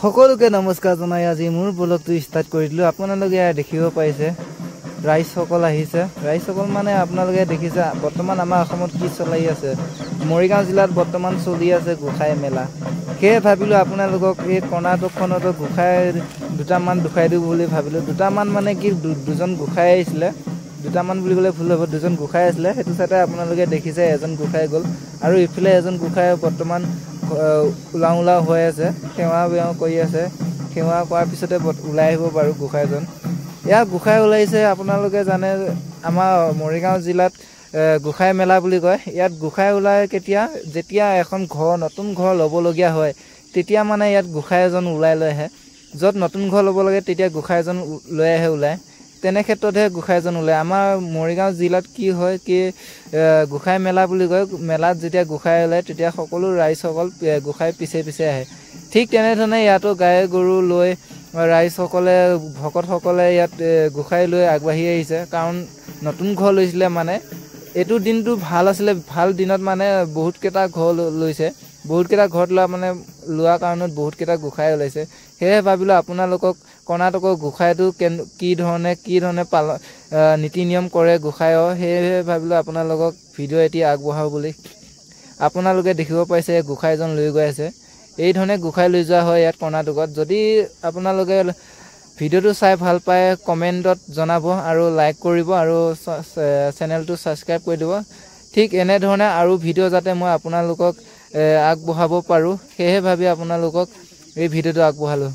সকলোকে নমস্কাৰ জনাই আজি মোৰ ব্লগটো ষ্টাৰ্ট কৰি দিলোঁ। আপোনালোকে দেখিব পাইছে ৰাইজসকল আহিছে। ৰাইজসকল মানে আপোনালোকে দেখিছে বৰ্তমান আমাৰ অসমত কি চলাই আছে, মৰিগাঁও জিলাত বৰ্তমান চলি আছে গোঁসাই মেলা। সেয়ে ভাবিলোঁ আপোনালোকক এই কৰ্ণাটকখনতো গোঁসাই দুটামান দুখাই দিওঁ বুলি ভাবিলোঁ। দুটামান মানে কি দুজন গোঁসাই আহিছিলে, দুটামান বুলি ক'লে ভুল হ'ব, দুজন গোঁসাই আছিলে। সেইটো চাইতে আপোনালোকে দেখিছে এজন গোঁসাই গ'ল আৰু ইফালে এজন গোঁসাই বৰ্তমান ওলাও হৈ আছে, সেৱা বেৱা কৰি আছে। সেৱা কৰাৰ পিছতে ওলাই আহিব বাৰু গোঁসাইজন। ইয়াৰ গোঁসাই ওলাইছে আপোনালোকে জানে আমাৰ মৰিগাঁও জিলাত গোঁসাই মেলা বুলি কয়। ইয়াত গোঁসাই ওলাই যেতিয়া এখন নতুন ঘৰ ল'বলগীয়া হয় তেতিয়া মানে ইয়াত গোঁসাই এজন ওলাই লৈ আহে। য'ত নতুন ঘৰ ল'ব লাগে তেতিয়া গোঁসাই এজন লৈ আহে ওলাই। তেনে ক্ষেত্ৰতহে গোঁসাইজন ওলায়। আমাৰ মৰিগাঁও জিলাত কি হয় কি গোঁসাই মেলা বুলি কয়। মেলাত যেতিয়া গোঁসাই ওলায় তেতিয়া সকলো ৰাইজসকল গোঁসাই পিছে পিছে আহে। ঠিক তেনেধৰণে ইয়াতো গাই গৰু লৈ ৰাইজসকলে ভকতসকলে ইয়াত গোঁসাই লৈ আগবাঢ়ি আহিছে। কাৰণ নতুন ঘৰ লৈছিলে, মানে এইটো দিনটো ভাল আছিলে। ভাল দিনত মানে বহুতকেইটা ঘৰ লৈছে, বহুতকেইটা ঘৰত লোৱাৰ কাৰণত বহুতকেইটা গোঁসাই ওলাইছে। সেয়েহে ভাবিলোঁ আপোনালোকক কৰ্ণাটকৰ গোঁসাইটো কি ধৰণে নীতি নিয়ম কৰে গোঁসাইৰ, সেয়েহে ভাবিলোঁ আপোনালোকক ভিডিঅ' এটি আগবঢ়াওঁ বুলি। আপোনালোকে দেখিব পাইছে গোঁসাইজন লৈ গৈ আছে। এই ধৰণে গোঁসাই লৈ যোৱা হয় ইয়াত কৰ্ণাটকত। যদি আপোনালোকে ভিডিঅ'টো চাই ভাল পায় কমেণ্টত জনাব আৰু লাইক কৰিব আৰু চেনেলটো ছাবস্ক্ৰাইব কৰি দিব। ঠিক এনেধৰণে আৰু ভিডিঅ' যাতে মই আপোনালোকক আগবঢ়াব পাৰোঁ, সেয়েহে ভাবি আপোনালোকক এই ভিডিঅ'টো আগবঢ়ালোঁ।